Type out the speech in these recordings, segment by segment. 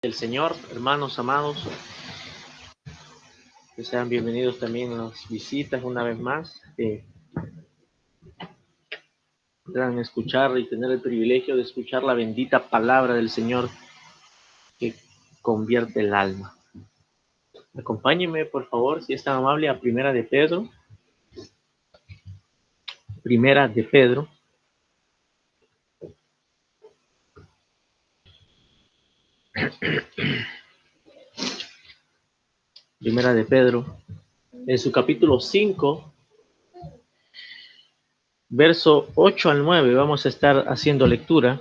del Señor, hermanos amados, que sean bienvenidos también a las visitas una vez más, que puedan escuchar y tener el privilegio de escuchar la bendita palabra del Señor que convierte el alma. Acompáñenme, por favor, si es tan amable, a Primera de Pedro. Primera de Pedro. Primera de Pedro, en su capítulo 5, verso 8 al 9, vamos a estar haciendo lectura.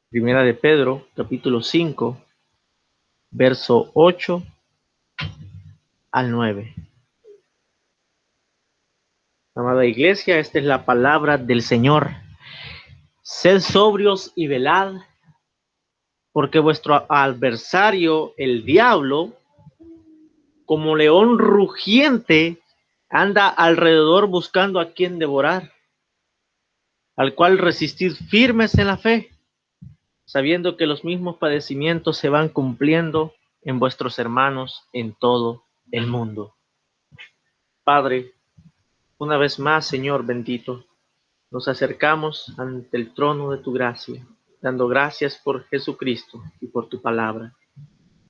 Primera de Pedro, capítulo 5, verso 8 al 9. Amada iglesia, esta es la palabra del Señor. Sed sobrios y velad, porque vuestro adversario, el diablo, como león rugiente, anda alrededor buscando a quien devorar, al cual resistid firmes en la fe, sabiendo que los mismos padecimientos se van cumpliendo en vuestros hermanos en todo el mundo. Padre, una vez más, Señor bendito, nos acercamos ante el trono de tu gracia, dando gracias por Jesucristo y por tu palabra.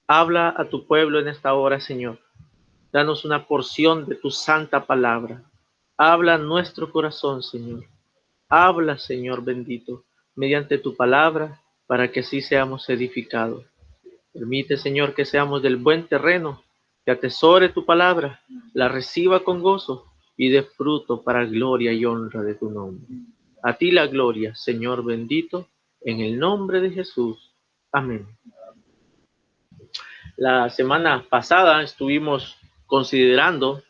Habla a tu pueblo en esta hora, Señor. Danos una porción de tu santa palabra. Habla nuestro corazón, Señor. Habla, Señor bendito, mediante tu palabra, para que así seamos edificados. Permite, Señor, que seamos del buen terreno, que atesore tu palabra, la reciba con gozo y dé fruto para gloria y honra de tu nombre. A ti la gloria, Señor bendito, en el nombre de Jesús. Amén. La semana pasada estuvimos considerando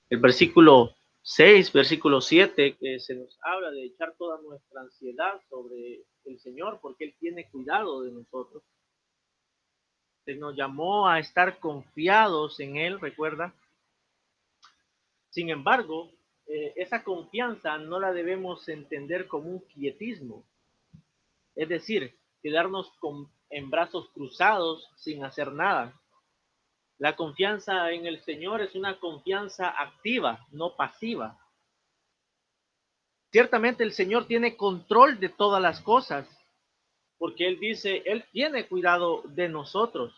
el versículo 6, versículo 7, que se nos habla de echar toda nuestra ansiedad sobre el Señor, porque Él tiene cuidado de nosotros. Se nos llamó a estar confiados en Él, recuerda. Sin embargo, esa confianza no la debemos entender como un quietismo, es decir, quedarnos en brazos cruzados sin hacer nada. La confianza en el Señor es una confianza activa, no pasiva. Ciertamente el Señor tiene control de todas las cosas, porque Él dice, Él tiene cuidado de nosotros.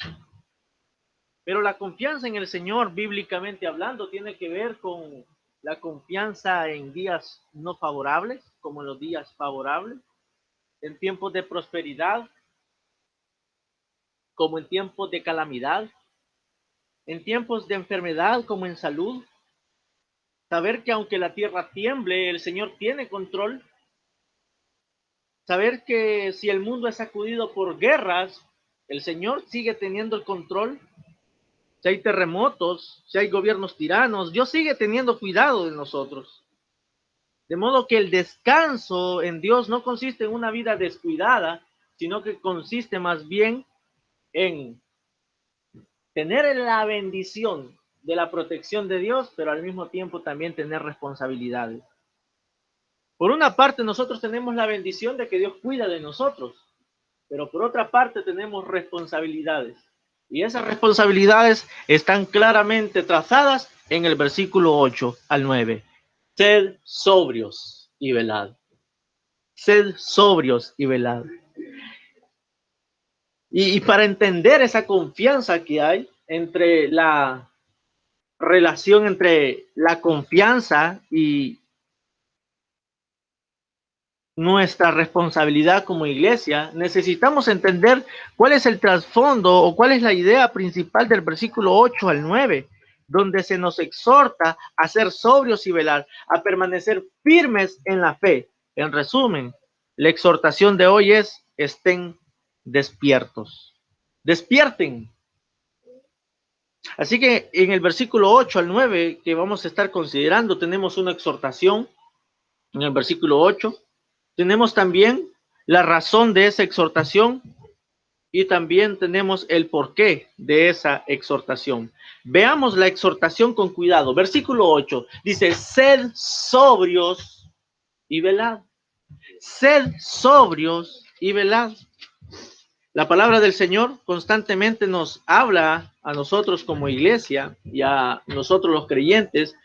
Pero la confianza en el Señor, bíblicamente hablando, tiene que ver con la confianza en días no favorables, como en los días favorables, en tiempos de prosperidad, como en tiempos de calamidad, en tiempos de enfermedad, como en salud. Saber que aunque la tierra tiemble, el Señor tiene control. Saber que si el mundo es sacudido por guerras, el Señor sigue teniendo el control. Si hay terremotos, si hay gobiernos tiranos, Dios sigue teniendo cuidado de nosotros. De modo que el descanso en Dios no consiste en una vida descuidada, sino que consiste más bien en tener la bendición de la protección de Dios, pero al mismo tiempo también tener responsabilidades. Por una parte, nosotros tenemos la bendición de que Dios cuida de nosotros, pero por otra parte tenemos responsabilidades. Y esas responsabilidades están claramente trazadas en el versículo 8 al 9. Sed sobrios y velad. Sed sobrios y velad. Y para entender esa confianza que hay entre la relación entre la confianza y nuestra responsabilidad como iglesia, necesitamos entender cuál es el trasfondo o cuál es la idea principal del versículo 8 al 9, donde se nos exhorta a ser sobrios y velar, a permanecer firmes en la fe. En resumen, la exhortación de hoy es: estén despiertos. Despierten. Así que en el versículo 8 al 9 que vamos a estar considerando, tenemos una exhortación en el versículo 8. Tenemos también la razón de esa exhortación y también tenemos el porqué de esa exhortación. Veamos la exhortación con cuidado. Versículo 8 dice: sed sobrios y velad. Sed sobrios y velad. La palabra del Señor constantemente nos habla a nosotros como iglesia y a nosotros los creyentes,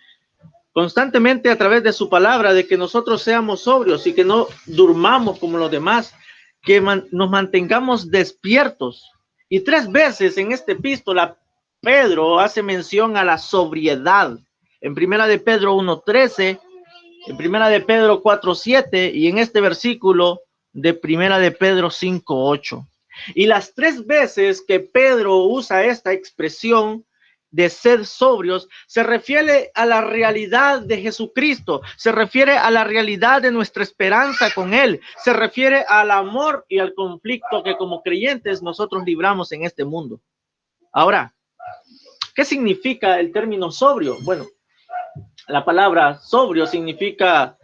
constantemente a través de su palabra, de que nosotros seamos sobrios y que no durmamos como los demás, que nos mantengamos despiertos. Y 3 veces en esta epístola Pedro hace mención a la sobriedad. En primera de Pedro 1:13, en primera de Pedro 4:7 y en este versículo de primera de Pedro 5:8. Y las 3 veces que Pedro usa esta expresión de ser sobrios, se refiere a la realidad de Jesucristo, se refiere a la realidad de nuestra esperanza con Él, se refiere al amor y al conflicto que como creyentes nosotros libramos en este mundo. Ahora, ¿qué significa el término sobrio? Bueno, la palabra sobrio significa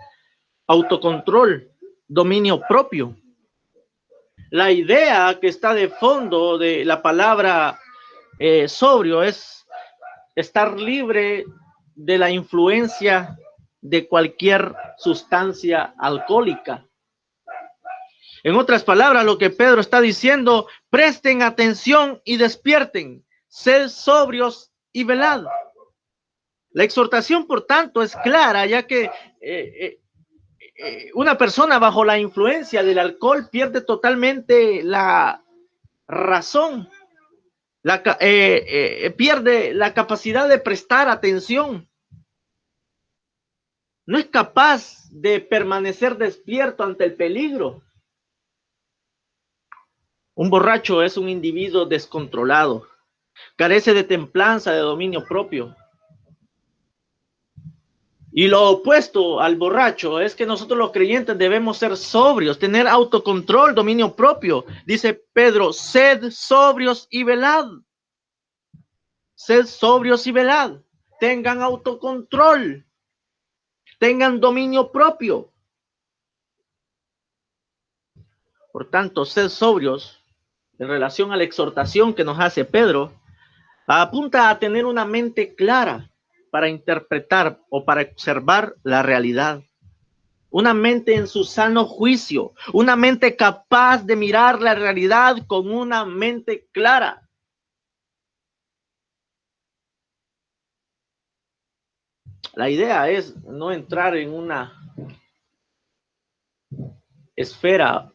autocontrol, dominio propio. La idea que está de fondo de la palabra sobrio es estar libre de la influencia de cualquier sustancia alcohólica. En otras palabras, lo que Pedro está diciendo, presten atención y despierten, sed sobrios y velad. La exhortación, por tanto, es clara, ya que una persona bajo la influencia del alcohol pierde totalmente la razón, pierde la capacidad de prestar atención. No es capaz de permanecer despierto ante el peligro. Un borracho es un individuo descontrolado, carece de templanza, de dominio propio. Y lo opuesto al borracho es que nosotros los creyentes debemos ser sobrios, tener autocontrol, dominio propio. Dice Pedro, sed sobrios y velad. Sed sobrios y velad. Tengan autocontrol. Tengan dominio propio. Por tanto, sed sobrios en relación a la exhortación que nos hace Pedro, apunta a tener una mente clara para interpretar o para observar la realidad. Una mente en su sano juicio, una mente capaz de mirar la realidad con una mente clara. La idea es no entrar en una esfera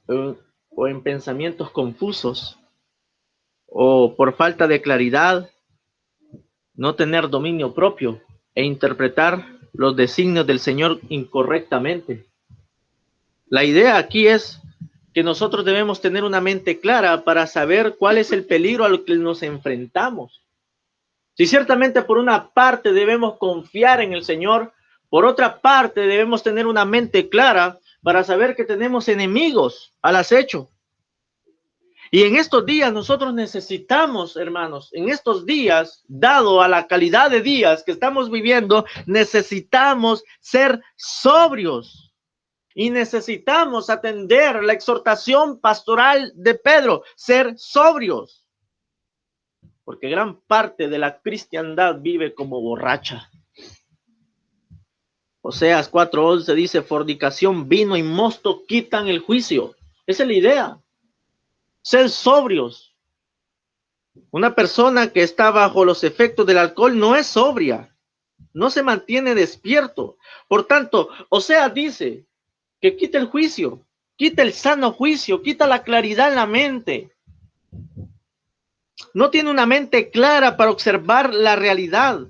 o en pensamientos confusos o por falta de claridad, no tener dominio propio e interpretar los designios del Señor incorrectamente. La idea aquí es que nosotros debemos tener una mente clara para saber cuál es el peligro al que nos enfrentamos. Si ciertamente por una parte debemos confiar en el Señor, por otra parte debemos tener una mente clara para saber que tenemos enemigos al acecho. Y en estos días nosotros necesitamos, hermanos, en estos días, dado a la calidad de días que estamos viviendo, necesitamos ser sobrios. Y necesitamos atender la exhortación pastoral de Pedro, ser sobrios. Porque gran parte de la cristiandad vive como borracha. Oseas 4:11 dice, fornicación, vino y mosto quitan el juicio. Esa es la idea. Ser sobrios. Una persona que está bajo los efectos del alcohol no es sobria. No se mantiene despierto. Por tanto, Oseas dice que quita el juicio, quita el sano juicio, quita la claridad en la mente. No tiene una mente clara para observar la realidad.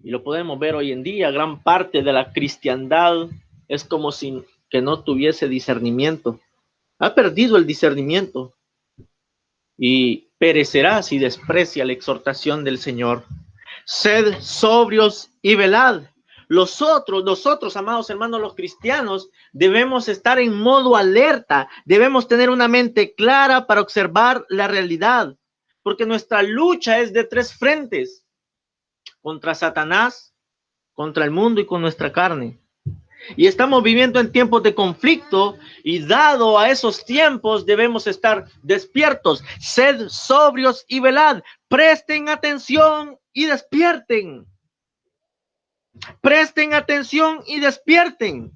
Y lo podemos ver hoy en día, gran parte de la cristiandad es como si que no tuviese discernimiento. Ha perdido el discernimiento y perecerá si desprecia la exhortación del Señor. Sed sobrios y velad. Nosotros, amados hermanos, los cristianos, debemos estar en modo alerta, debemos tener una mente clara para observar la realidad, porque nuestra lucha es de 3 frentes, contra Satanás, contra el mundo y con nuestra carne. Y estamos viviendo en tiempos de conflicto y dado a esos tiempos debemos estar despiertos, sed sobrios y velad, presten atención y despierten. Presten atención y despierten.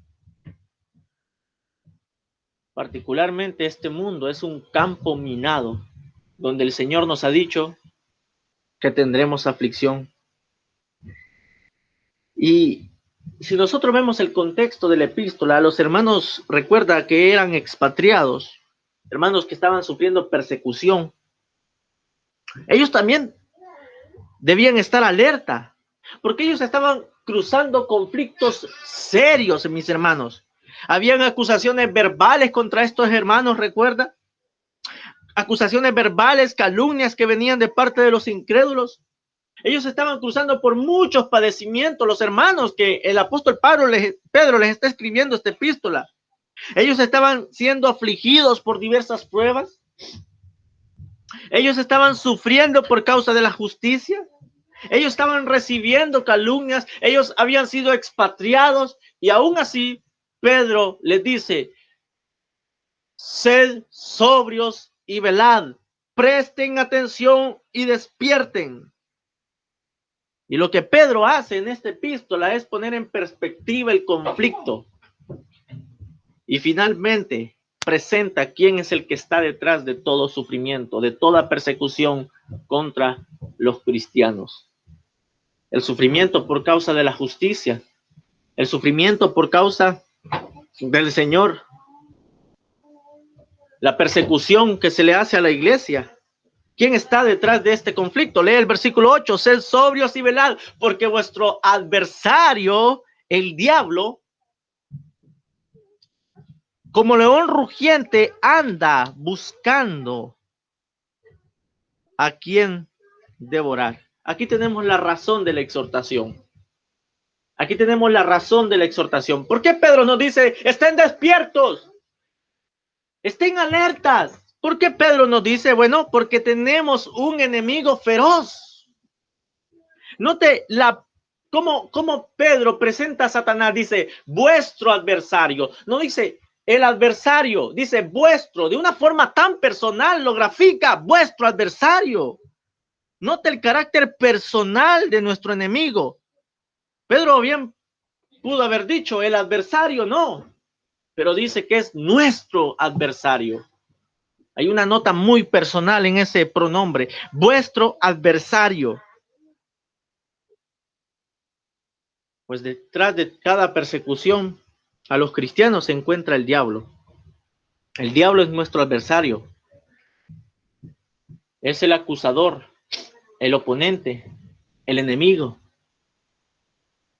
Particularmente este mundo es un campo minado, donde el Señor nos ha dicho que tendremos aflicción. Y si nosotros vemos el contexto de la epístola, los hermanos, recuerda que eran expatriados, hermanos que estaban sufriendo persecución. Ellos también debían estar alerta, porque ellos estaban cruzando conflictos serios, mis hermanos. Habían acusaciones verbales contra estos hermanos, recuerda. Acusaciones verbales, calumnias que venían de parte de los incrédulos. Ellos estaban cruzando por muchos padecimientos, los hermanos que el apóstol Pedro les está escribiendo esta epístola. Ellos estaban siendo afligidos por diversas pruebas. Ellos estaban sufriendo por causa de la justicia. Ellos estaban recibiendo calumnias. Ellos habían sido expatriados. Y aún así, Pedro les dice, sed sobrios y velad. Presten atención y despierten. Y lo que Pedro hace en esta epístola es poner en perspectiva el conflicto. Y finalmente presenta quién es el que está detrás de todo sufrimiento, de toda persecución contra los cristianos. El sufrimiento por causa de la justicia, el sufrimiento por causa del Señor, la persecución que se le hace a la iglesia. ¿Quién está detrás de este conflicto? Lee el versículo 8, sed sobrios y velad, porque vuestro adversario, el diablo, como león rugiente, anda buscando a quien devorar. Aquí tenemos la razón de la exhortación. Aquí tenemos la razón de la exhortación. ¿Por qué Pedro nos dice, estén despiertos? Estén alertas. ¿Por qué Pedro nos dice? Bueno, porque tenemos un enemigo feroz. Note cómo Pedro presenta a Satanás. Dice, vuestro adversario. No dice el adversario, dice vuestro. De una forma tan personal lo grafica, vuestro adversario. Note el carácter personal de nuestro enemigo. Pedro bien pudo haber dicho el adversario, no. Pero dice que es nuestro adversario. Hay una nota muy personal en ese pronombre, vuestro adversario. Pues detrás de cada persecución a los cristianos se encuentra el diablo. El diablo es nuestro adversario. Es el acusador, el oponente, el enemigo.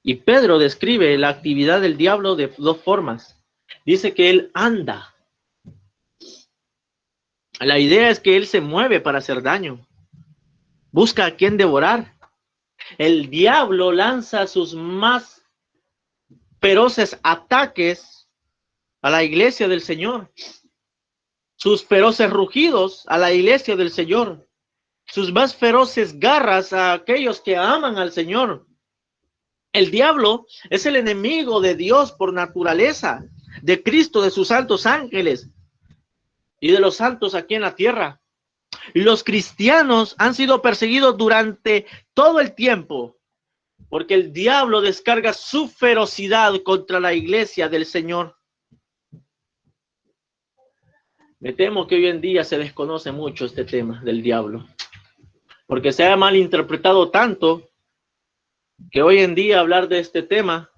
Y Pedro describe la actividad del diablo de dos formas. Dice que él anda. La idea es que él se mueve para hacer daño. Busca a quien devorar. El diablo lanza sus más feroces ataques a la iglesia del Señor. Sus feroces rugidos a la iglesia del Señor. Sus más feroces garras a aquellos que aman al Señor. El diablo es el enemigo de Dios por naturaleza, de Cristo, de sus santos ángeles y de los santos aquí en la tierra. Los cristianos han sido perseguidos durante todo el tiempo, porque el diablo descarga su ferocidad contra la iglesia del Señor. Me temo que hoy en día se desconoce mucho este tema del diablo, porque se ha malinterpretado tanto que hoy en día hablar de este tema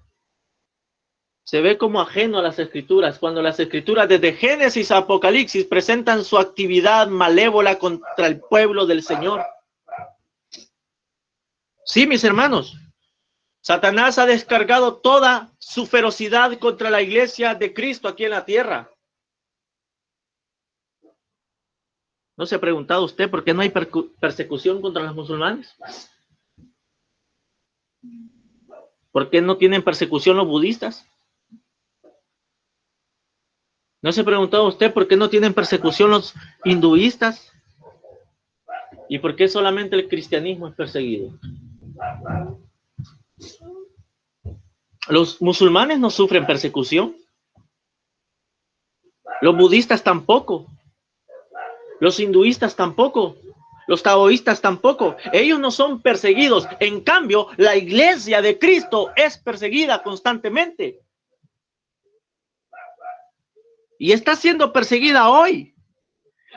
se ve como ajeno a las escrituras, cuando las escrituras desde Génesis a Apocalipsis presentan su actividad malévola contra el pueblo del Señor. Sí, mis hermanos, Satanás ha descargado toda su ferocidad contra la iglesia de Cristo aquí en la tierra. ¿No se ha preguntado usted por qué no hay persecución contra los musulmanes? ¿Por qué no tienen persecución los budistas? ¿No se ha preguntado usted por qué no tienen persecución los hinduistas? ¿Y por qué solamente el cristianismo es perseguido? Los musulmanes no sufren persecución. Los budistas tampoco. Los hinduistas tampoco. Los taoístas tampoco. Ellos no son perseguidos. En cambio, la iglesia de Cristo es perseguida constantemente. Y está siendo perseguida hoy.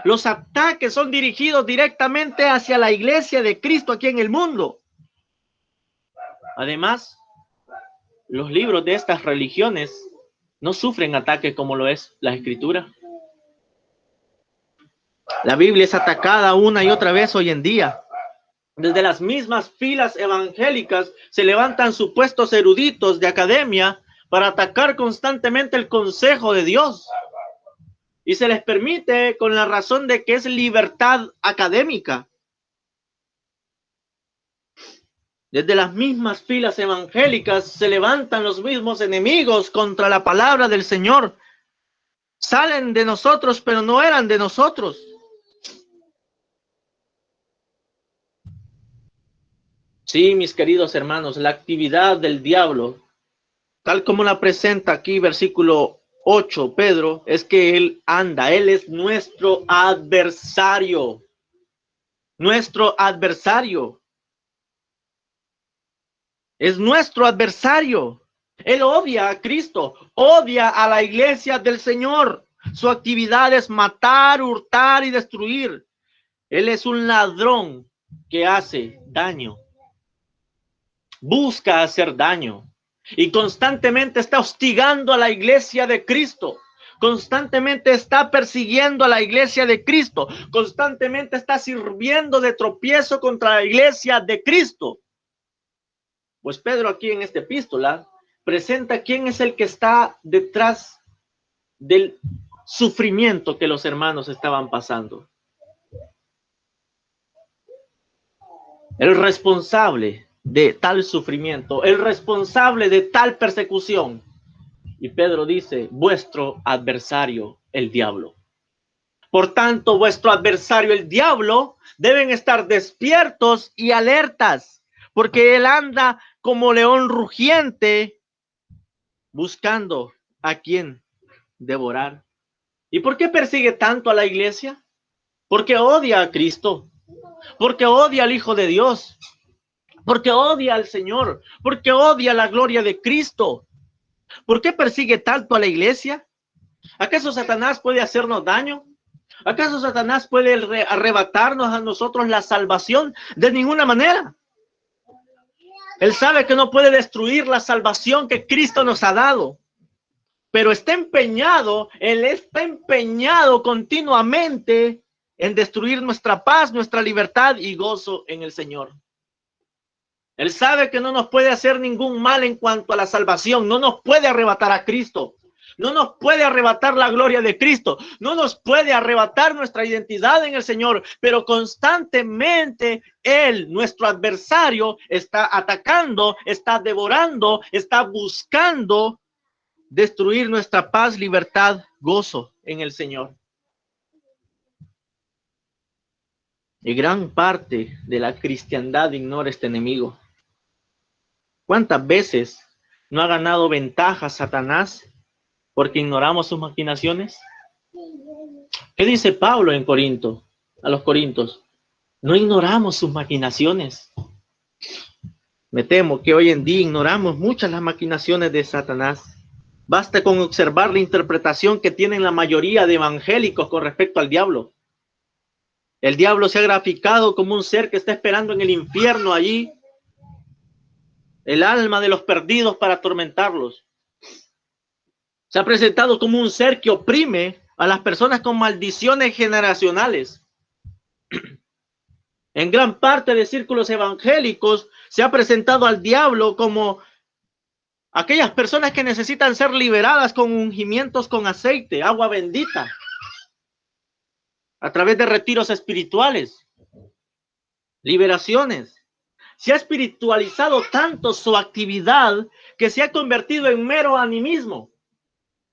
Los ataques son dirigidos directamente hacia la iglesia de Cristo aquí en el mundo. Además, los libros de estas religiones no sufren ataques como lo es la Escritura. La Biblia es atacada una y otra vez hoy en día. Desde las mismas filas evangélicas se levantan supuestos eruditos de academia para atacar constantemente el consejo de Dios. Y se les permite con la razón de que es libertad académica. Desde las mismas filas evangélicas se levantan los mismos enemigos contra la palabra del Señor. Salen de nosotros, pero no eran de nosotros. Sí, mis queridos hermanos, la actividad del diablo, tal como la presenta aquí versículo 8, Pedro, es que él es nuestro adversario. Nuestro adversario. Es nuestro adversario. Él odia a Cristo, odia a la iglesia del Señor. Su actividad es matar, hurtar y destruir. Él es un ladrón que hace daño. Busca hacer daño y constantemente está hostigando a la iglesia de Cristo. Constantemente está persiguiendo a la iglesia de Cristo. Constantemente está sirviendo de tropiezo contra la iglesia de Cristo. Pues Pedro aquí en esta epístola presenta quién es el que está detrás del sufrimiento que los hermanos estaban pasando. El responsable de tal sufrimiento, el responsable de tal persecución. Y Pedro dice, vuestro adversario, el diablo. Por tanto, vuestro adversario, el diablo, deben estar despiertos y alertas, porque él anda como león rugiente, buscando a quien devorar. ¿Y por qué persigue tanto a la iglesia? Porque odia a Cristo, porque odia al Hijo de Dios, porque odia al Señor, porque odia la gloria de Cristo. ¿Por qué persigue tanto a la iglesia? ¿Acaso Satanás puede hacernos daño? ¿Acaso Satanás puede arrebatarnos a nosotros la salvación? De ninguna manera. Él sabe que no puede destruir la salvación que Cristo nos ha dado. Pero está empeñado, él está empeñado continuamente en destruir nuestra paz, nuestra libertad y gozo en el Señor. Él sabe que no nos puede hacer ningún mal en cuanto a la salvación, no nos puede arrebatar a Cristo, no nos puede arrebatar la gloria de Cristo, no nos puede arrebatar nuestra identidad en el Señor, pero constantemente Él, nuestro adversario, está atacando, está devorando, está buscando destruir nuestra paz, libertad, gozo en el Señor. Y gran parte de la cristiandad ignora este enemigo. ¿Cuántas veces no ha ganado ventaja Satanás porque ignoramos sus maquinaciones? ¿Qué dice Pablo en Corinto, a los Corintios? No ignoramos sus maquinaciones. Me temo que hoy en día ignoramos muchas las maquinaciones de Satanás. Basta con observar la interpretación que tienen la mayoría de evangélicos con respecto al diablo. El diablo se ha graficado como un ser que está esperando en el infierno allí el alma de los perdidos para atormentarlos. Se ha presentado como un ser que oprime a las personas con maldiciones generacionales. En gran parte de círculos evangélicos se ha presentado al diablo como aquellas personas que necesitan ser liberadas con ungimientos con aceite, agua bendita, a través de retiros espirituales, liberaciones. Se ha espiritualizado tanto su actividad que se ha convertido en mero animismo.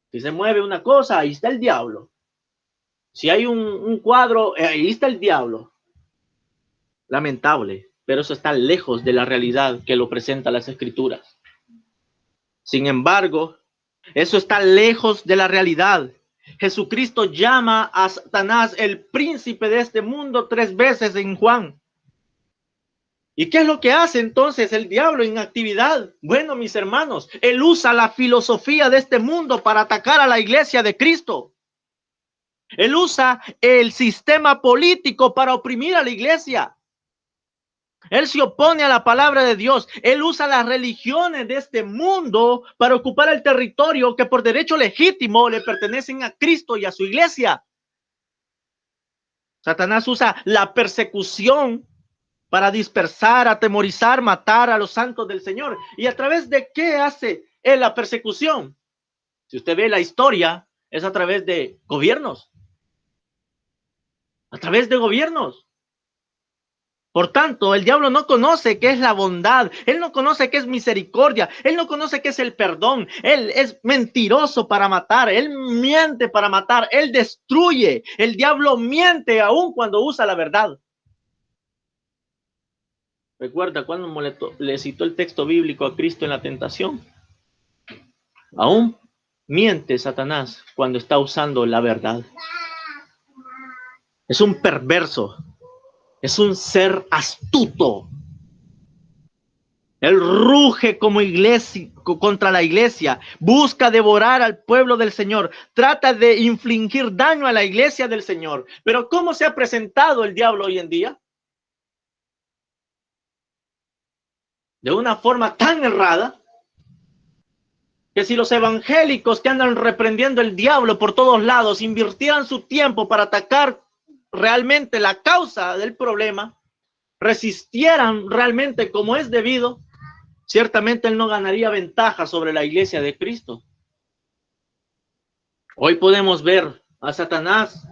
Si se mueve una cosa, ahí está el diablo. Si hay un cuadro, ahí está el diablo. Lamentable, pero eso está lejos de la realidad que lo presentan las Escrituras. Sin embargo, eso está lejos de la realidad. Jesucristo llama a Satanás el príncipe de este mundo 3 veces en Juan. ¿Y qué es lo que hace entonces el diablo en actividad? Bueno, mis hermanos, él usa la filosofía de este mundo para atacar a la iglesia de Cristo. Él usa el sistema político para oprimir a la iglesia. Él se opone a la palabra de Dios. Él usa las religiones de este mundo para ocupar el territorio que por derecho legítimo le pertenecen a Cristo y a su iglesia. Satanás usa la persecución para dispersar, atemorizar, matar a los santos del Señor. ¿Y a través de qué hace él la persecución? Si usted ve la historia, es a través de gobiernos. A través de gobiernos. Por tanto, el diablo no conoce qué es la bondad. Él no conoce qué es misericordia. Él no conoce qué es el perdón. Él es mentiroso para matar. Él miente para matar. Él destruye. El diablo miente aún cuando usa la verdad. Recuerda cuando le citó el texto bíblico a Cristo en la tentación. Aún miente Satanás cuando está usando la verdad. Es un perverso. Es un ser astuto. Él ruge como iglesia contra la iglesia. Busca devorar al pueblo del Señor. Trata de infligir daño a la iglesia del Señor. Pero ¿cómo se ha presentado el diablo hoy en día? De una forma tan errada que si los evangélicos que andan reprendiendo el diablo por todos lados invirtieran su tiempo para atacar realmente la causa del problema, resistieran realmente como es debido, ciertamente él no ganaría ventaja sobre la iglesia de Cristo. Hoy podemos ver a Satanás,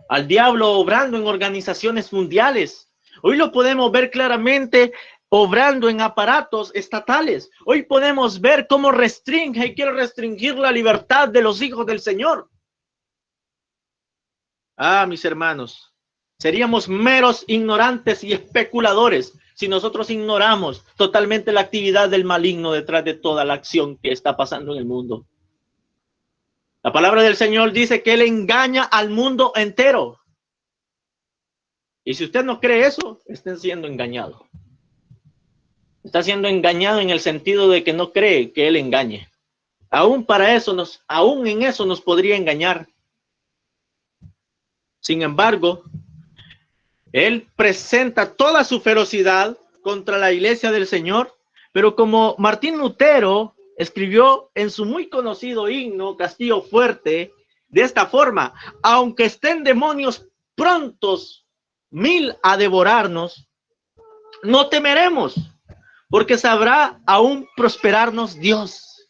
al diablo obrando en organizaciones mundiales. Hoy lo podemos ver claramente obrando en aparatos estatales. Hoy podemos ver cómo restringe y quiere restringir la libertad de los hijos del Señor. Ah, mis hermanos, seríamos meros ignorantes y especuladores si nosotros ignoramos totalmente la actividad del maligno detrás de toda la acción que está pasando en el mundo. La palabra del Señor dice que él engaña al mundo entero. Y si usted no cree eso, está siendo engañado. Está siendo engañado en el sentido de que no cree que él engañe. Aún en eso nos podría engañar. Sin embargo, él presenta toda su ferocidad contra la iglesia del Señor, pero como Martín Lutero escribió en su muy conocido himno Castillo Fuerte, de esta forma: aunque estén demonios prontos 1000 a devorarnos, no temeremos, porque sabrá aún prosperarnos Dios.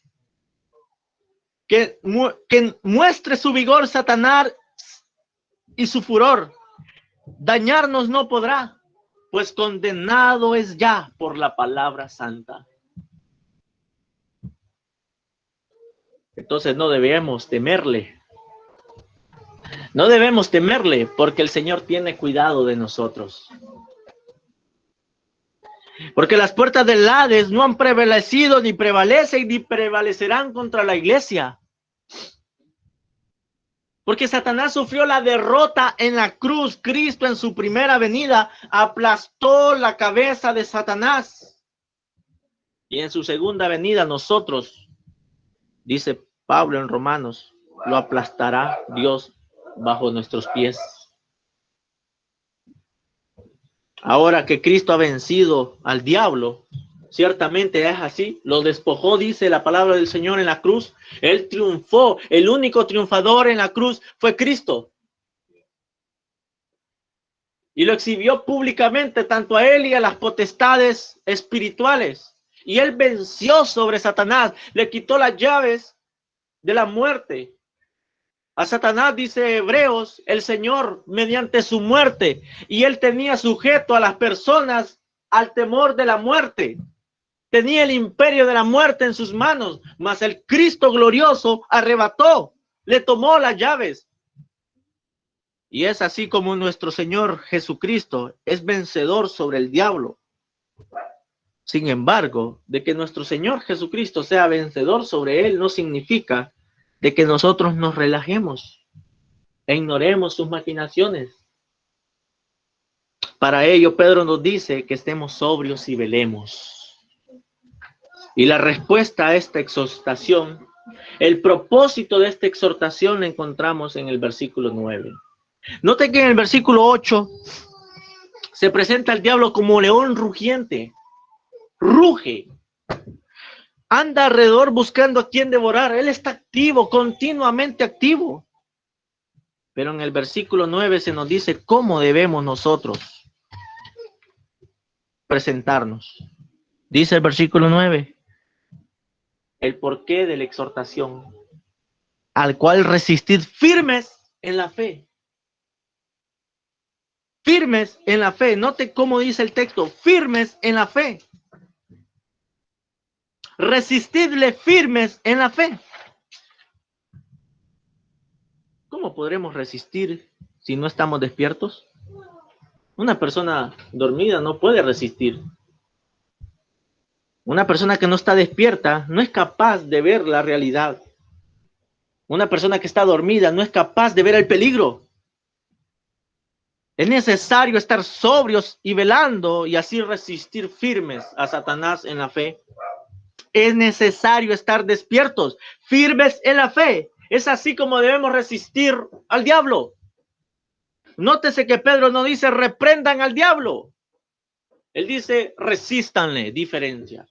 Que muestre su vigor Satanás y su furor, dañarnos no podrá, pues condenado es ya por la palabra santa. Entonces no debemos temerle. No debemos temerle porque el Señor tiene cuidado de nosotros. Porque las puertas del Hades no han prevalecido, ni prevalecen, ni prevalecerán contra la iglesia. Porque Satanás sufrió la derrota en la cruz. Cristo en su primera venida aplastó la cabeza de Satanás. Y en su segunda venida nosotros, dice Pablo en Romanos, lo aplastará Dios bajo nuestros pies. Ahora que Cristo ha vencido al diablo, ciertamente es así, lo despojó, dice la palabra del Señor en la cruz. Él triunfó, el único triunfador en la cruz fue Cristo. Y lo exhibió públicamente tanto a él y a las potestades espirituales. Y él venció sobre Satanás, le quitó las llaves de la muerte. A Satanás, dice Hebreos, el Señor mediante su muerte, y él tenía sujeto a las personas al temor de la muerte. Tenía el imperio de la muerte en sus manos, mas el Cristo glorioso arrebató, le tomó las llaves. Y es así como nuestro Señor Jesucristo es vencedor sobre el diablo. Sin embargo, de que nuestro Señor Jesucristo sea vencedor sobre él no significa de que nosotros nos relajemos. e ignoremos sus maquinaciones. Para ello, Pedro nos dice que estemos sobrios y velemos. Y la respuesta a esta exhortación, el propósito de esta exhortación, la encontramos en el versículo 9. Note que en el versículo 8 se presenta al diablo como león rugiente. Ruge. Anda alrededor buscando a quien devorar. Él está activo, continuamente activo. Pero en el versículo 9 se nos dice cómo debemos nosotros presentarnos. Dice el versículo 9, el porqué de la exhortación, al cual resistid firmes en la fe. Firmes en la fe. Note cómo dice el texto, firmes en la fe. Resistidle firmes en la fe. ¿Cómo podremos resistir si no estamos despiertos? Una persona dormida no puede resistir. Una persona que no está despierta no es capaz de ver la realidad. Una persona que está dormida no es capaz de ver el peligro. Es necesario estar sobrios y velando y así resistir firmes a Satanás en la fe. Es necesario estar despiertos, firmes en la fe. Es así como debemos resistir al diablo. Nótese que Pedro no dice reprendan al diablo. Él dice resístanle, diferencia.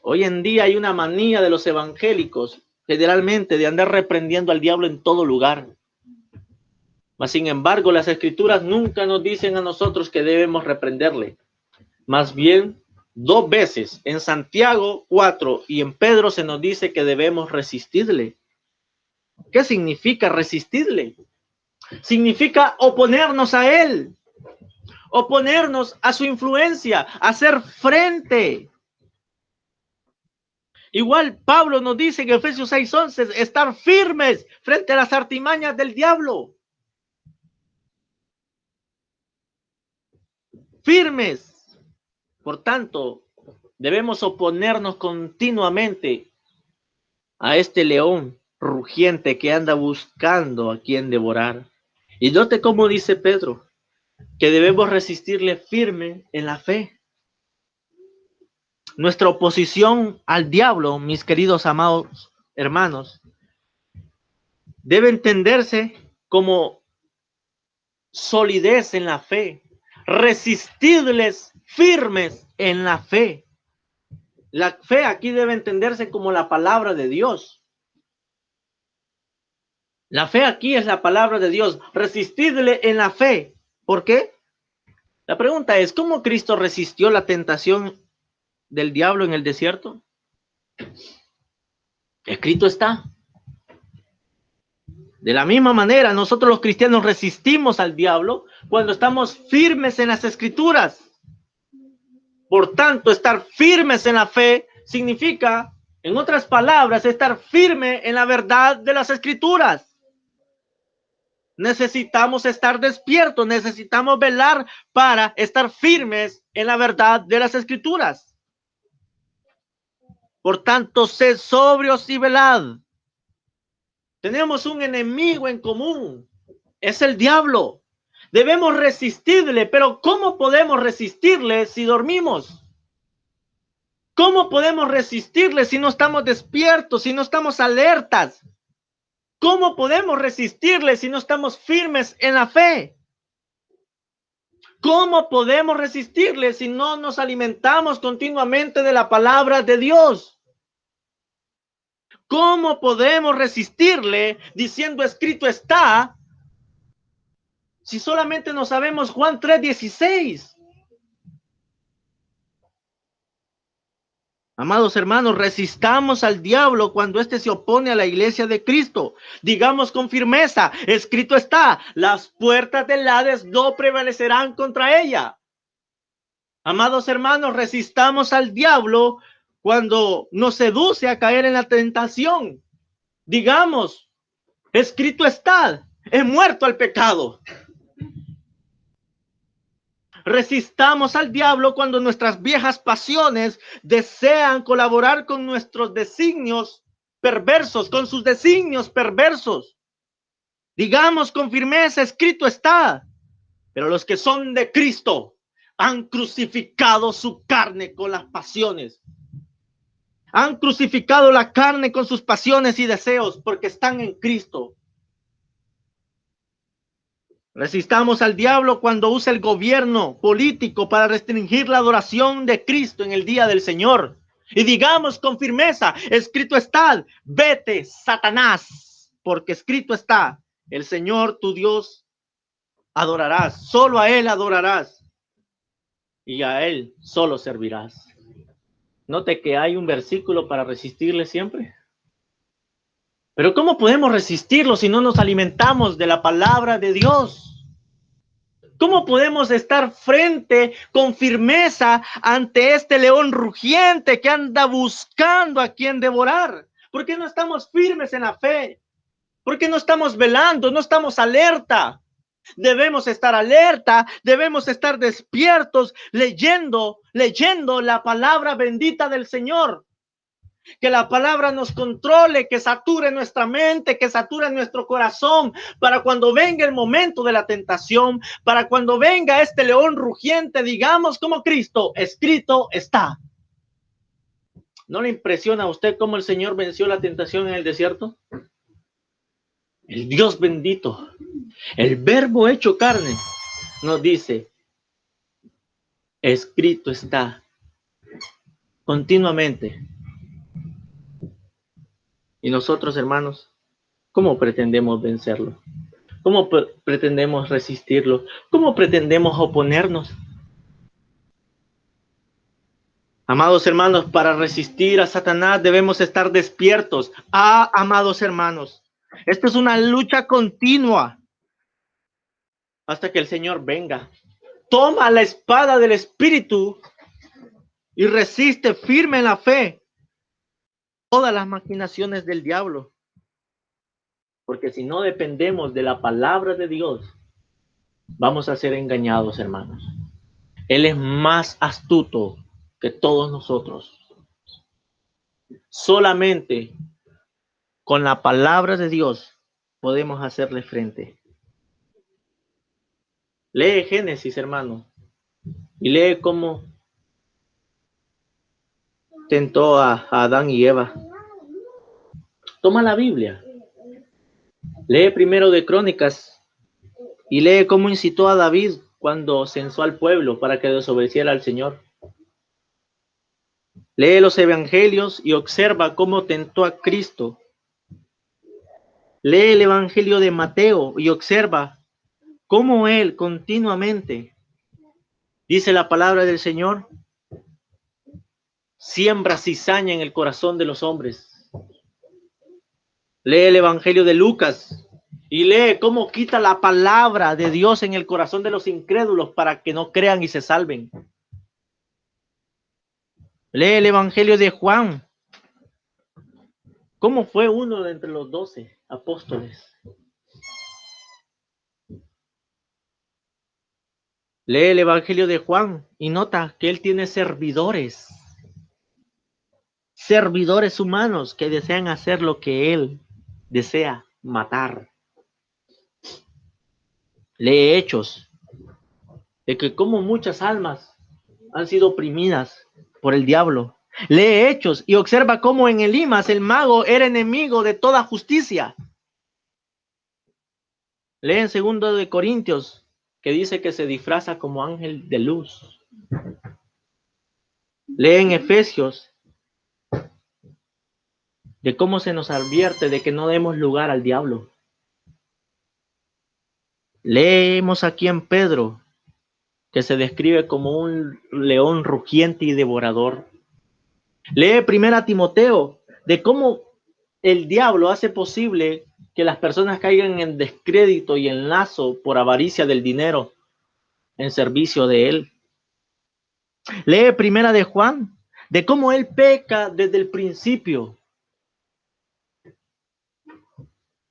Hoy en día hay una manía de los evangélicos, generalmente, de andar reprendiendo al diablo en todo lugar. Mas, sin embargo, las escrituras nunca nos dicen a nosotros que debemos reprenderle. Más bien, 2 veces, en Santiago 4 y en Pedro se nos dice que debemos resistirle. ¿Qué significa resistirle? Significa oponernos a él, oponernos a su influencia, hacer frente. Igual Pablo nos dice en Efesios 6:11, estar firmes frente a las artimañas del diablo. Firmes. Por tanto, debemos oponernos continuamente a este león rugiente que anda buscando a quien devorar. Y note cómo dice Pedro, que debemos resistirle firme en la fe. Nuestra oposición al diablo, mis queridos amados hermanos, debe entenderse como solidez en la fe, resistirles firmes en la fe. La fe aquí debe entenderse como la palabra de Dios. La fe aquí es la palabra de Dios. Resistirle en la fe. ¿Por qué? La pregunta es, ¿cómo Cristo resistió la tentación del diablo en el desierto? Escrito está. De la misma manera, nosotros los cristianos resistimos al diablo cuando estamos firmes en las escrituras. Por tanto, estar firmes en la fe significa, en otras palabras, estar firme en la verdad de las escrituras. Necesitamos estar despiertos, necesitamos velar para estar firmes en la verdad de las escrituras. Por tanto, sed sobrios y velad. Tenemos un enemigo en común, es el diablo. Debemos resistirle, pero ¿cómo podemos resistirle si dormimos? ¿Cómo podemos resistirle si no estamos despiertos, si no estamos alertas? ¿Cómo podemos resistirle si no estamos firmes en la fe? ¿Cómo podemos resistirle si no nos alimentamos continuamente de la palabra de Dios? ¿Cómo podemos resistirle diciendo escrito está si solamente no sabemos Juan 3:16? Amados hermanos, resistamos al diablo cuando éste se opone a la iglesia de Cristo. Digamos con firmeza, escrito está, las puertas del Hades no prevalecerán contra ella. Amados hermanos, resistamos al diablo cuando nos seduce a caer en la tentación. Digamos, escrito está, he muerto al pecado. Resistamos al diablo cuando nuestras viejas pasiones desean colaborar con nuestros designios perversos, con sus designios perversos. Digamos con firmeza, escrito está. Pero los que son de Cristo han crucificado su carne con las pasiones. Han crucificado la carne con sus pasiones y deseos porque están en Cristo. Resistamos al diablo cuando usa el gobierno político para restringir la adoración de Cristo en el día del Señor. Y digamos con firmeza, escrito está, vete, Satanás, porque escrito está, el Señor tu Dios adorarás, solo a Él adorarás y a Él solo servirás. Note que hay un versículo para resistirle siempre. Pero ¿cómo podemos resistirlo si no nos alimentamos de la palabra de Dios? ¿Cómo podemos estar frente con firmeza ante este león rugiente que anda buscando a quien devorar? ¿Por qué no estamos firmes en la fe? ¿Por qué no estamos velando? No estamos alerta. Debemos estar alerta, debemos estar despiertos, leyendo la palabra bendita del Señor. Que la palabra nos controle, que sature nuestra mente, que sature nuestro corazón, para cuando venga el momento de la tentación, para cuando venga este león rugiente, digamos como Cristo, escrito está. ¿No le impresiona a usted cómo el Señor venció la tentación en el desierto? El Dios bendito, el Verbo hecho carne, nos dice, escrito está continuamente. Y nosotros, hermanos, ¿cómo pretendemos vencerlo? ¿Cómo pretendemos resistirlo? ¿Cómo pretendemos oponernos? Amados hermanos, para resistir a Satanás debemos estar despiertos. Amados hermanos, esto es una lucha continua hasta que el Señor venga. Toma la espada del Espíritu y resiste firme en la fe todas las maquinaciones del diablo. Porque si no dependemos de la palabra de Dios, vamos a ser engañados, hermanos. Él es más astuto que todos nosotros. Solamente con la palabra de Dios podemos hacerle frente. Lee Génesis, hermano, y lee cómo tentó a Adán y Eva. Toma la Biblia. Lee primero de Crónicas y lee cómo incitó a David cuando censó al pueblo para que desobedeciera al Señor. Lee los evangelios y observa cómo tentó a Cristo. Lee el evangelio de Mateo y observa cómo él continuamente, dice la palabra del Señor, siembra cizaña en el corazón de los hombres. Lee el evangelio de Lucas y lee cómo quita la palabra de Dios en el corazón de los incrédulos para que no crean y se salven. Lee el evangelio de Juan. ¿Cómo fue uno de entre los 12 apóstoles? Lee el evangelio de Juan y nota que él tiene servidores humanos que desean hacer lo que él desea, matar. Lee Hechos, de que como muchas almas han sido oprimidas por el diablo. Lee Hechos y observa cómo en Elimas el mago era enemigo de toda justicia. Lee en 2 de Corintios, que dice que se disfraza como ángel de luz. Lee en Efesios, de cómo se nos advierte de que no demos lugar al diablo. Leemos aquí en Pedro, que se describe como un león rugiente y devorador. Lee 1 Timoteo, de cómo el diablo hace posible que las personas caigan en descrédito y en lazo por avaricia del dinero en servicio de él. Lee 1 de Juan, de cómo él peca desde el principio.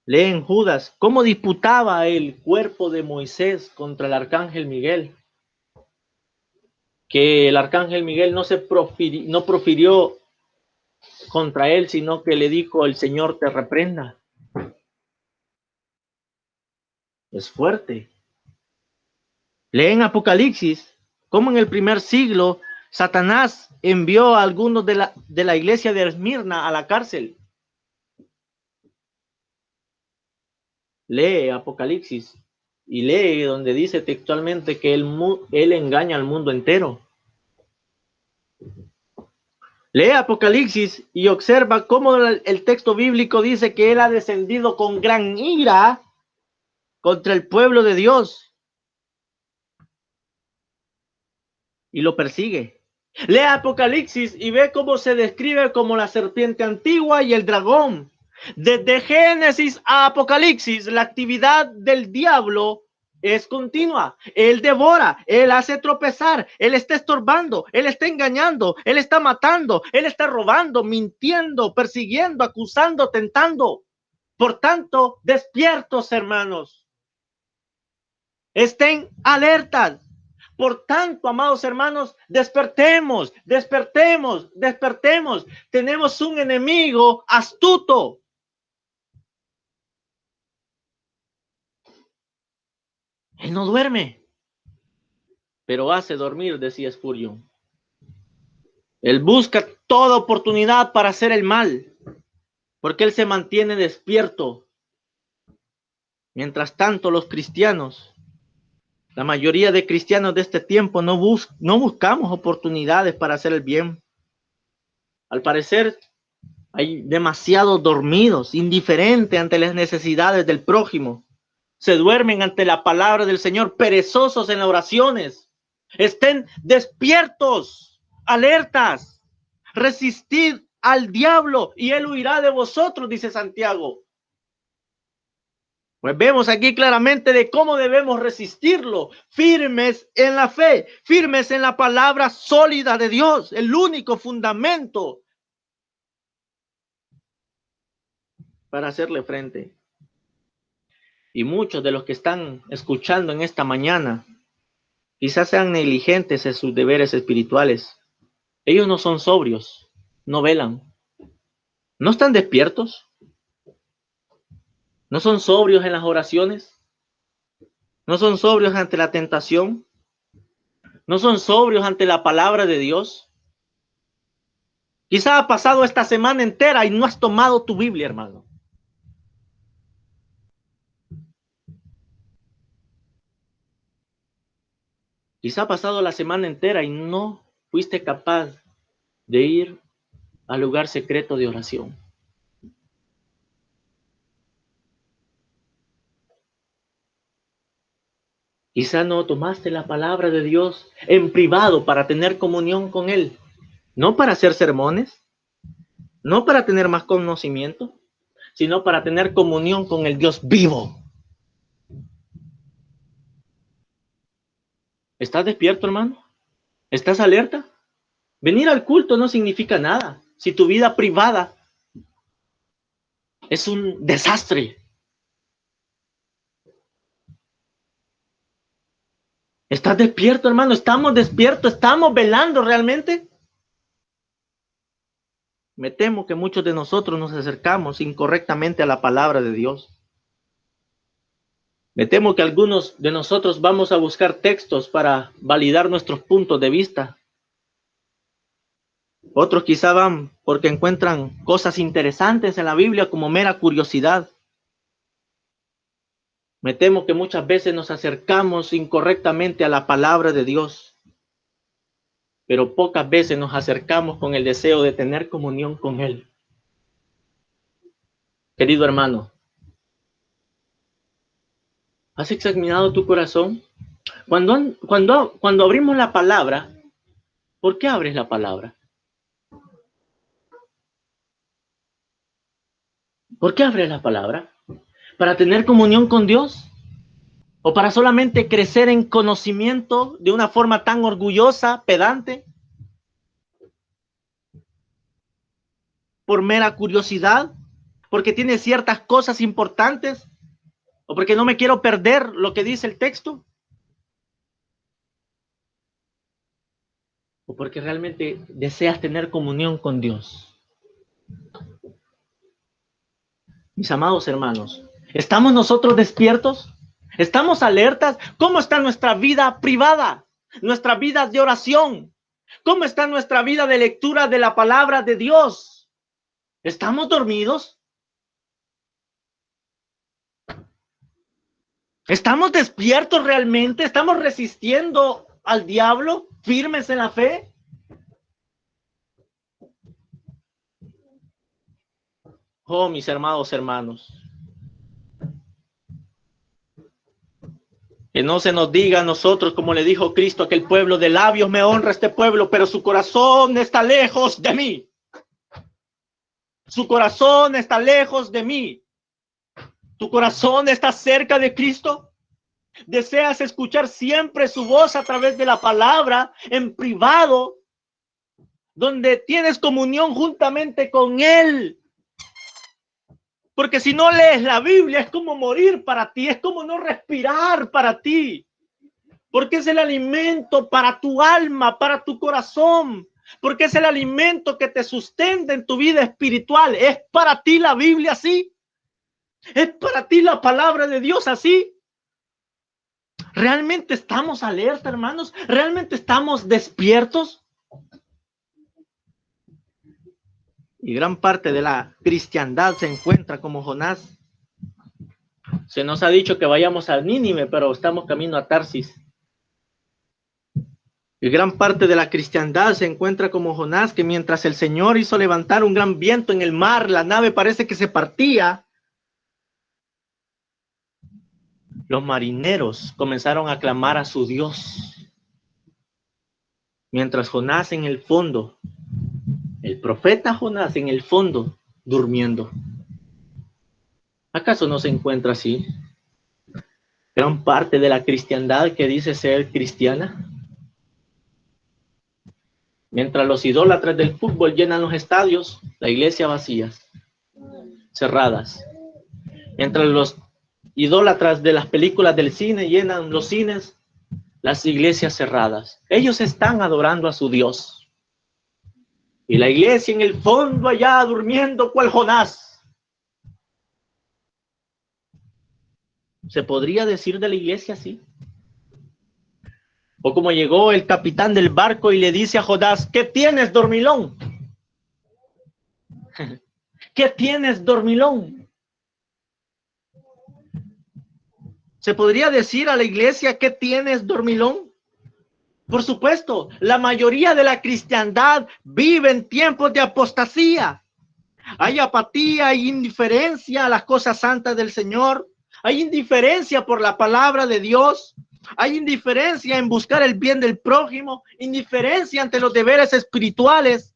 Lee en Judas cómo disputaba el cuerpo de Moisés contra el arcángel Miguel. Que el arcángel Miguel no profirió contra él, sino que le dijo, el Señor te reprenda. Es fuerte. Leen Apocalipsis, cómo en el primer siglo Satanás envió a algunos de la iglesia de Esmirna a la cárcel. Lee Apocalipsis y lee donde dice textualmente que él engaña al mundo entero. Lee Apocalipsis y observa cómo el texto bíblico dice que él ha descendido con gran ira contra el pueblo de Dios y lo persigue. Lee Apocalipsis y ve cómo se describe como la serpiente antigua y el dragón. Desde Génesis a Apocalipsis, la actividad del diablo es continua. Él devora, él hace tropezar, él está estorbando, él está engañando, él está matando, él está robando, mintiendo, persiguiendo, acusando, tentando. Por tanto, despiertos, hermanos. Estén alertas. Por tanto, amados hermanos, despertemos, despertemos, despertemos. Tenemos un enemigo astuto. Él no duerme, pero hace dormir, decía Spurgeon. Él busca toda oportunidad para hacer el mal, porque él se mantiene despierto. Mientras tanto, los cristianos, la mayoría de cristianos de este tiempo no buscamos oportunidades para hacer el bien. Al parecer, hay demasiados dormidos, indiferentes ante las necesidades del prójimo. Se duermen ante la palabra del Señor, perezosos en las oraciones. Estén despiertos, alertas. Resistid al diablo y él huirá de vosotros, dice Santiago. Pues vemos aquí claramente de cómo debemos resistirlo, firmes en la fe, firmes en la palabra sólida de Dios, el único fundamento para hacerle frente. Y muchos de los que están escuchando en esta mañana quizás sean negligentes en sus deberes espirituales. Ellos no son sobrios, no velan, no están despiertos, no son sobrios en las oraciones, no son sobrios ante la tentación, no son sobrios ante la palabra de Dios. Quizás ha pasado esta semana entera y no has tomado tu Biblia, hermano. Quizá ha pasado la semana entera y no fuiste capaz de ir al lugar secreto de oración. Quizá no tomaste la palabra de Dios en privado para tener comunión con Él. No para hacer sermones, no para tener más conocimiento, sino para tener comunión con el Dios vivo. ¿Estás despierto, hermano? ¿Estás alerta? Venir al culto no significa nada si tu vida privada es un desastre. ¿Estás despierto, hermano? ¿Estamos despiertos? ¿Estamos velando realmente? Me temo que muchos de nosotros nos acercamos incorrectamente a la palabra de Dios. Me temo que algunos de nosotros vamos a buscar textos para validar nuestros puntos de vista. Otros quizá van porque encuentran cosas interesantes en la Biblia como mera curiosidad. Me temo que muchas veces nos acercamos incorrectamente a la palabra de Dios, pero pocas veces nos acercamos con el deseo de tener comunión con Él. Querido hermano, ¿has examinado tu corazón? Cuando abrimos la palabra, ¿por qué abres la palabra? ¿Por qué abres la palabra? ¿Para tener comunión con Dios? ¿O para solamente crecer en conocimiento de una forma tan orgullosa, pedante? ¿Por mera curiosidad? ¿Porque tiene ciertas cosas importantes? ¿O porque no me quiero perder lo que dice el texto? ¿O porque realmente deseas tener comunión con Dios? Mis amados hermanos, ¿estamos nosotros despiertos? ¿Estamos alertas? ¿Cómo está nuestra vida privada? Nuestra vida de oración. ¿Cómo está nuestra vida de lectura de la palabra de Dios? ¿Estamos dormidos? ¿Estamos despiertos realmente? ¿Estamos resistiendo al diablo, firmes en la fe? Oh, mis amados hermanos, que no se nos diga a nosotros, como le dijo Cristo a aquel pueblo, de labios me honra este pueblo, pero su corazón está lejos de mí. Su corazón está lejos de mí. ¿Tu corazón está cerca de Cristo? ¿Deseas escuchar siempre su voz a través de la palabra en privado, donde tienes comunión juntamente con Él? Porque si no lees la Biblia es como morir para ti, es como no respirar para ti. Porque es el alimento para tu alma, para tu corazón. Porque es el alimento que te sustenta en tu vida espiritual. ¿Es para ti la Biblia así? ¿Es para ti la palabra de Dios así? ¿Realmente estamos alerta, hermanos? ¿Realmente estamos despiertos? Y gran parte de la cristiandad se encuentra como Jonás. Se nos ha dicho que vayamos a Nínive, pero estamos camino a Tarsis. Y gran parte de la cristiandad se encuentra como Jonás, que mientras el Señor hizo levantar un gran viento en el mar, la nave parece que se partía. Los marineros comenzaron a clamar a su Dios. Mientras Jonás en el fondo, el profeta Jonás en el fondo, durmiendo. ¿Acaso no se encuentra así? Gran parte de la cristiandad que dice ser cristiana. Mientras los idólatras del fútbol llenan los estadios, la iglesia vacías, cerradas. Mientras los idólatras de las películas del cine llenan los cines, las iglesias cerradas. Ellos están adorando a su Dios. Y la iglesia en el fondo allá durmiendo cual Jonás. ¿Se podría decir de la iglesia así? O como llegó el capitán del barco y le dice a Jonás, ¿qué tienes, dormilón? ¿Qué tienes, dormilón? ¿Se podría decir a la iglesia, ¿qué tienes, dormilón? Por supuesto, la mayoría de la cristiandad vive en tiempos de apostasía. Hay apatía, hay indiferencia a las cosas santas del Señor. Hay indiferencia por la palabra de Dios. Hay indiferencia en buscar el bien del prójimo, indiferencia ante los deberes espirituales,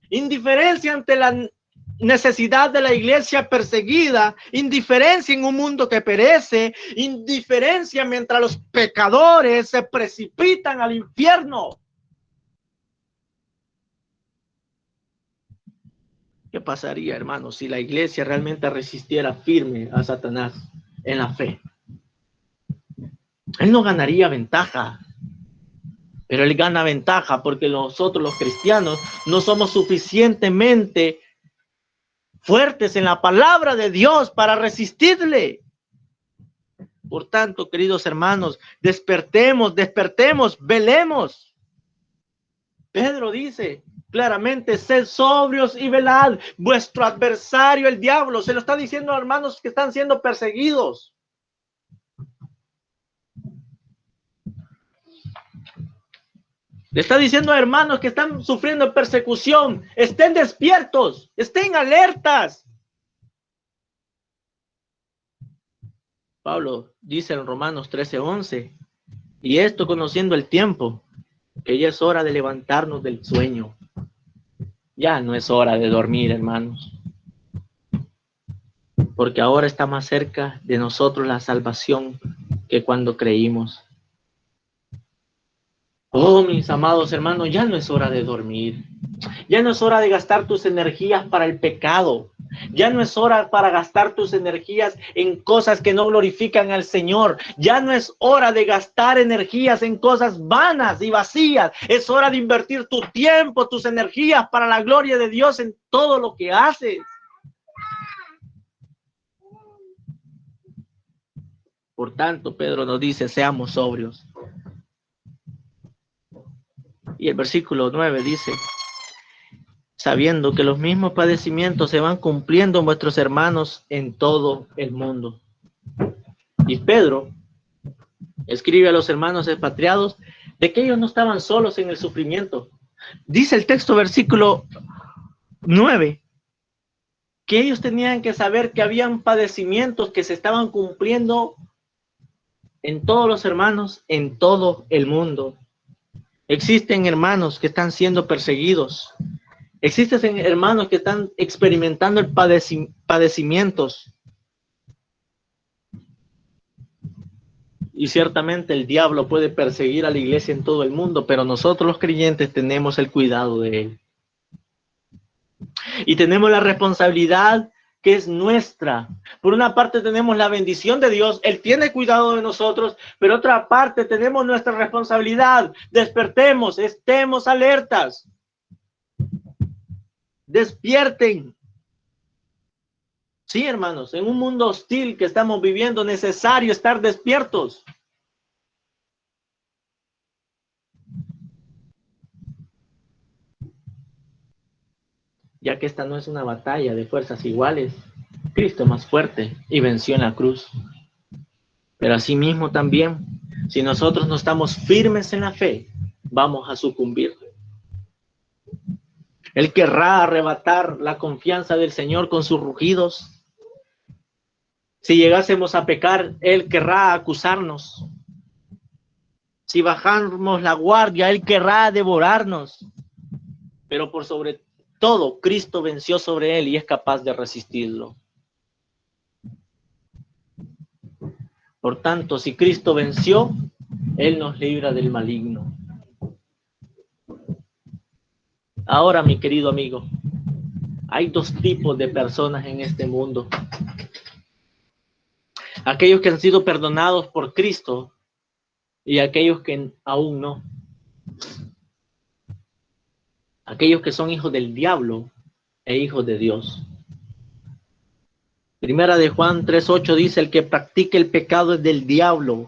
indiferencia ante la necesidad de la iglesia perseguida, indiferencia en un mundo que perece, indiferencia mientras los pecadores se precipitan al infierno. ¿Qué pasaría, hermanos, si la iglesia realmente resistiera firme a Satanás en la fe? Él no ganaría ventaja, pero él gana ventaja porque nosotros los cristianos no somos suficientemente fuertes en la palabra de Dios para resistirle. Por tanto, queridos hermanos, despertemos, velemos. Pedro dice claramente, sed sobrios y velad, vuestro adversario el diablo. Se lo está diciendo a hermanos que están siendo perseguidos. Le está diciendo a hermanos que están sufriendo persecución, estén despiertos, estén alertas. Pablo dice en Romanos 13:11, y esto conociendo el tiempo, que ya es hora de levantarnos del sueño. Ya no es hora de dormir, hermanos. Porque ahora está más cerca de nosotros la salvación que cuando creímos. Oh, mis amados hermanos, ya no es hora de dormir. Ya no es hora de gastar tus energías para el pecado. Ya no es hora para gastar tus energías en cosas que no glorifican al Señor. Ya no es hora de gastar energías en cosas vanas y vacías. Es hora de invertir tu tiempo, tus energías para la gloria de Dios en todo lo que haces. Por tanto, Pedro nos dice, seamos sobrios. Y el versículo 9 dice, sabiendo que los mismos padecimientos se van cumpliendo en vuestros hermanos en todo el mundo. Y Pedro escribe a los hermanos expatriados de que ellos no estaban solos en el sufrimiento. Dice el texto, versículo 9, que ellos tenían que saber que habían padecimientos que se estaban cumpliendo en todos los hermanos, en todo el mundo. Existen hermanos que están siendo perseguidos. Existen hermanos que están experimentando el padecimientos. Y ciertamente el diablo puede perseguir a la iglesia en todo el mundo, pero nosotros los creyentes tenemos el cuidado de él. Y tenemos la responsabilidad que es nuestra. Por una parte tenemos la bendición de Dios, Él tiene cuidado de nosotros, pero otra parte tenemos nuestra responsabilidad. Despertemos, estemos alertas. Despierten. Sí, hermanos, en un mundo hostil que estamos viviendo, necesario estar despiertos. Ya que esta no es una batalla de fuerzas iguales, Cristo es más fuerte y venció en la cruz. Pero asimismo también, si nosotros no estamos firmes en la fe, vamos a sucumbir. Él querrá arrebatar la confianza del Señor con sus rugidos. Si llegásemos a pecar, Él querrá acusarnos. Si bajamos la guardia, Él querrá devorarnos. Pero por sobre todo, Cristo venció sobre Él y es capaz de resistirlo. Por tanto, si Cristo venció, Él nos libra del maligno. Ahora, mi querido amigo, hay dos tipos de personas en este mundo. Aquellos que han sido perdonados por Cristo y aquellos que aún no. Aquellos que son hijos del diablo e hijos de Dios. Primera de Juan 3:8 dice, el que practique el pecado es del diablo,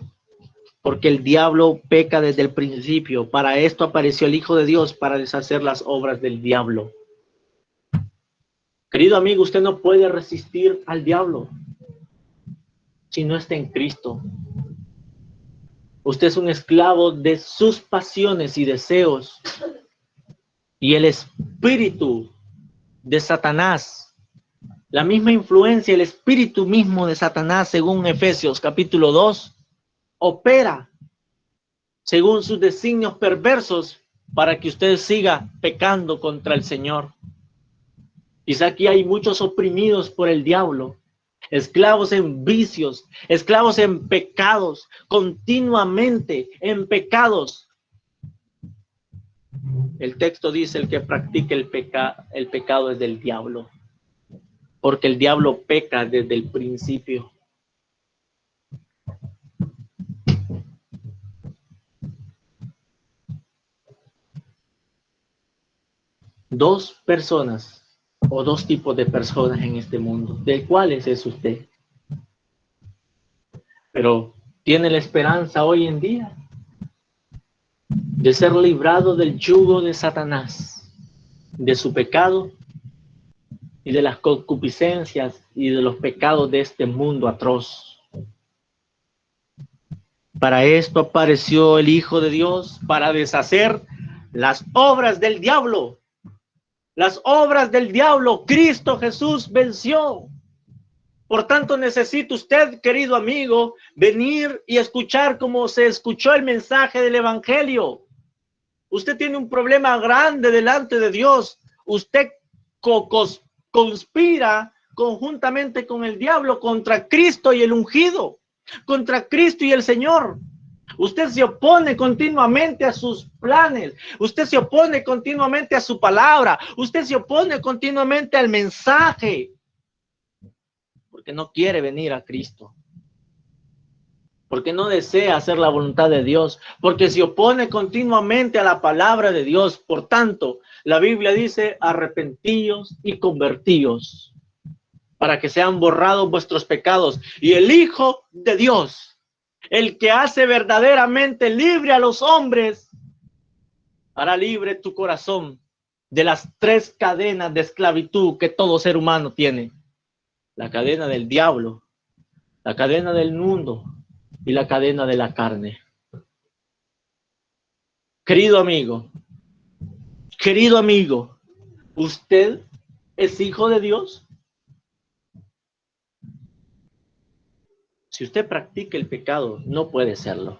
porque el diablo peca desde el principio. Para esto apareció el Hijo de Dios, para deshacer las obras del diablo. Querido amigo, usted no puede resistir al diablo si no está en Cristo. Usted es un esclavo de sus pasiones y deseos. Y el espíritu de Satanás, la misma influencia, el espíritu mismo de Satanás, según Efesios capítulo 2, opera según sus designios perversos para que usted siga pecando contra el Señor. Quizá aquí hay muchos oprimidos por el diablo, esclavos en vicios, esclavos en pecados, continuamente en pecados. El texto dice, el que practica el pecado es del diablo, porque el diablo peca desde el principio. Dos personas o dos tipos de personas en este mundo, ¿de cuáles es usted? Pero ¿tiene la esperanza hoy en día de ser librado del yugo de Satanás, de su pecado y de las concupiscencias y de los pecados de este mundo atroz? Para esto apareció el Hijo de Dios, para deshacer las obras del diablo. Las obras del diablo, Cristo Jesús venció. Por tanto, necesita usted, querido amigo, venir y escuchar como se escuchó el mensaje del Evangelio. Usted tiene un problema grande delante de Dios. Usted conspira conjuntamente con el diablo contra Cristo y el ungido, contra Cristo y el Señor. Usted se opone continuamente a sus planes. Usted se opone continuamente a su palabra. Usted se opone continuamente al mensaje. Porque no quiere venir a Cristo. Porque no desea hacer la voluntad de Dios. Porque se opone continuamente a la palabra de Dios. Por tanto, la Biblia dice, arrepentíos y convertíos, para que sean borrados vuestros pecados. Y el Hijo de Dios El que hace verdaderamente libre a los hombres, hará libre tu corazón de las 3 cadenas de esclavitud que todo ser humano tiene. La cadena del diablo, la cadena del mundo y la cadena de la carne. Querido amigo, ¿usted es hijo de Dios? Si usted practica el pecado, no puede serlo.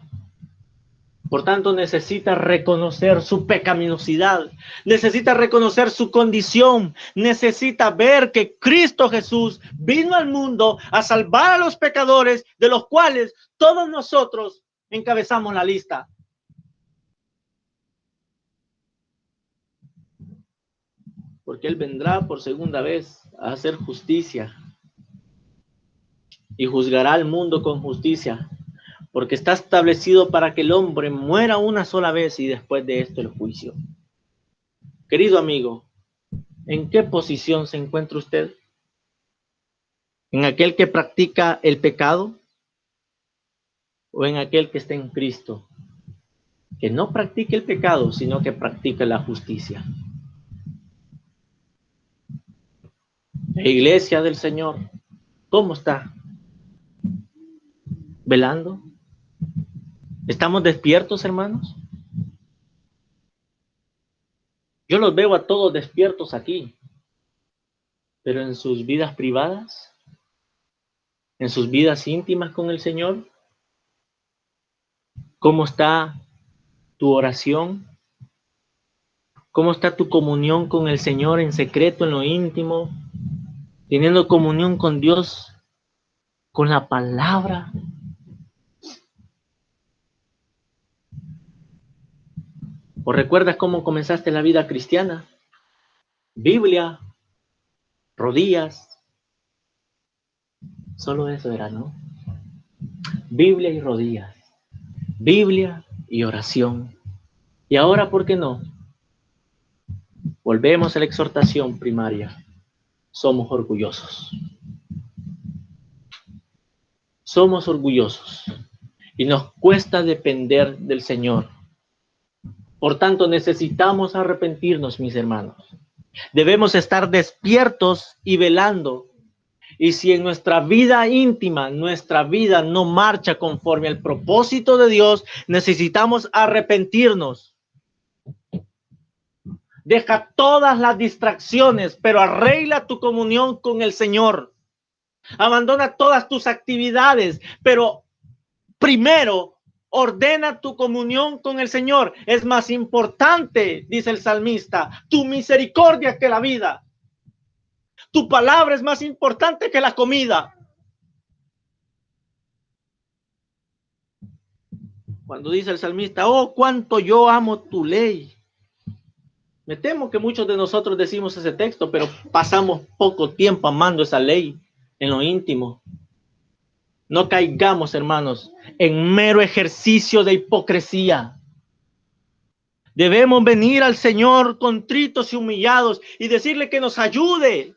Por tanto, necesita reconocer su pecaminosidad, necesita reconocer su condición, necesita ver que Cristo Jesús vino al mundo a salvar a los pecadores, de los cuales todos nosotros encabezamos la lista. Porque Él vendrá por segunda vez a hacer justicia y juzgará al mundo con justicia, porque está establecido para que el hombre muera una sola vez y después de esto el juicio. Querido amigo, ¿en qué posición se encuentra usted? ¿En aquel que practica el pecado o en aquel que está en Cristo, que no practica el pecado, sino que practica la justicia? La iglesia del Señor, ¿cómo está? ¿Velando? ¿Estamos despiertos, hermanos? Yo los veo a todos despiertos aquí, pero en sus vidas privadas, en sus vidas íntimas con el Señor, ¿cómo está tu oración? ¿Cómo está tu comunión con el Señor en secreto, en lo íntimo? Teniendo comunión con Dios, con la palabra. ¿O recuerdas cómo comenzaste la vida cristiana? Biblia, rodillas. Solo eso era, ¿no? Biblia y rodillas. Biblia y oración. Y ahora, ¿por qué no? Volvemos a la exhortación primaria. Somos orgullosos. Somos orgullosos. Y nos cuesta depender del Señor. Por tanto, necesitamos arrepentirnos, mis hermanos. Debemos estar despiertos y velando. Y si en nuestra vida íntima, nuestra vida no marcha conforme al propósito de Dios, necesitamos arrepentirnos. Deja todas las distracciones, pero arregla tu comunión con el Señor. Abandona todas tus actividades, pero primero ordena tu comunión con el Señor. Es más importante, dice el salmista, tu misericordia que la vida. Tu palabra es más importante que la comida. Cuando dice el salmista, oh, cuánto yo amo tu ley. Me temo que muchos de nosotros decimos ese texto, pero pasamos poco tiempo amando esa ley en lo íntimo. No caigamos, hermanos, en mero ejercicio de hipocresía. Debemos venir al Señor contritos y humillados y decirle que nos ayude,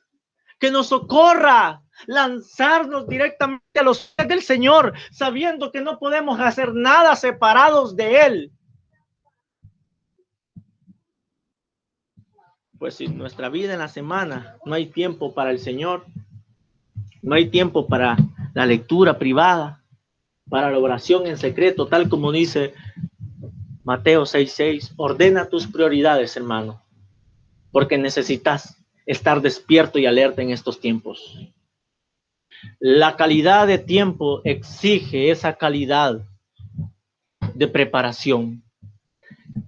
que nos socorra, lanzarnos directamente a los pies del Señor, sabiendo que no podemos hacer nada separados de Él. Pues si en nuestra vida en la semana no hay tiempo para el Señor, no hay tiempo para la lectura privada, para la oración en secreto, tal como dice Mateo 6:6, ordena tus prioridades, hermano, porque necesitas estar despierto y alerta en estos tiempos. La calidad de tiempo exige esa calidad de preparación.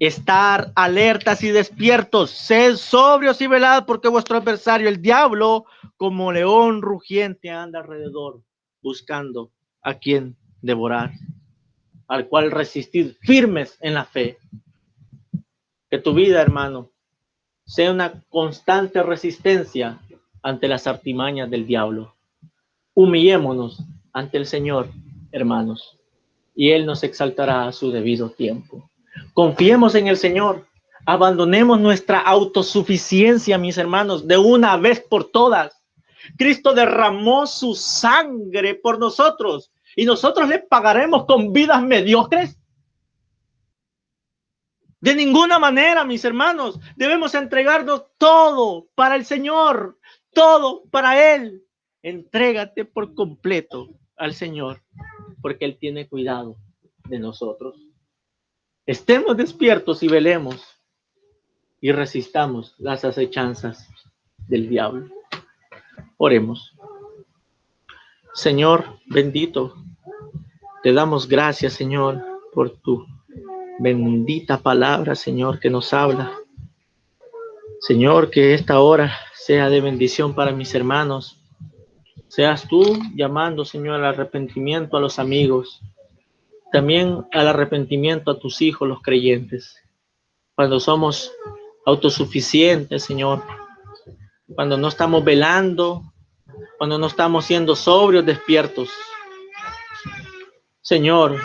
Estar alertas y despiertos, sed sobrios y velad, porque vuestro adversario, el diablo, como león rugiente, anda alrededor, buscando a quien devorar, al cual resistir firmes en la fe. Que tu vida, hermano, sea una constante resistencia ante las artimañas del diablo. Humillémonos ante el Señor, hermanos, y Él nos exaltará a su debido tiempo. Confiemos en el Señor. Abandonemos nuestra autosuficiencia, mis hermanos, de una vez por todas. Cristo derramó su sangre por nosotros y nosotros le pagaremos con vidas mediocres. De ninguna manera, mis hermanos, debemos entregarnos todo para el Señor, todo para Él. Entrégate por completo al Señor, porque Él tiene cuidado de nosotros. Estemos despiertos y velemos y resistamos las acechanzas del diablo. Oremos. Señor bendito, te damos gracias, Señor, por tu bendita palabra, Señor, que nos habla. Señor, que esta hora sea de bendición para mis hermanos. Seas tú llamando, Señor, al arrepentimiento a los amigos. También al arrepentimiento a tus hijos, los creyentes. Cuando somos autosuficientes, Señor. Cuando no estamos velando. Cuando no estamos siendo sobrios, despiertos. Señor,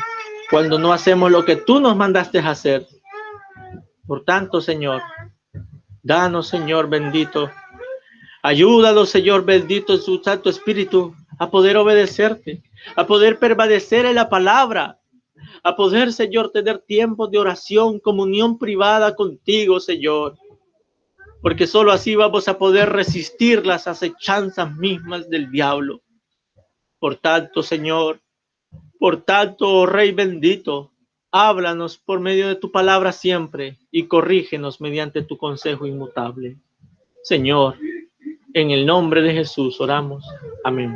cuando no hacemos lo que tú nos mandaste a hacer. Por tanto, Señor, danos, Señor bendito, ayúdanos, Señor bendito, en su Santo Espíritu, a poder obedecerte, a poder permanecer en la palabra, a poder, Señor, tener tiempos de oración, comunión privada contigo, Señor, porque solo así vamos a poder resistir las acechanzas mismas del diablo. Por tanto, Señor, por tanto, oh Rey bendito, háblanos por medio de tu palabra siempre y corrígenos mediante tu consejo inmutable. Señor, en el nombre de Jesús oramos. Amén.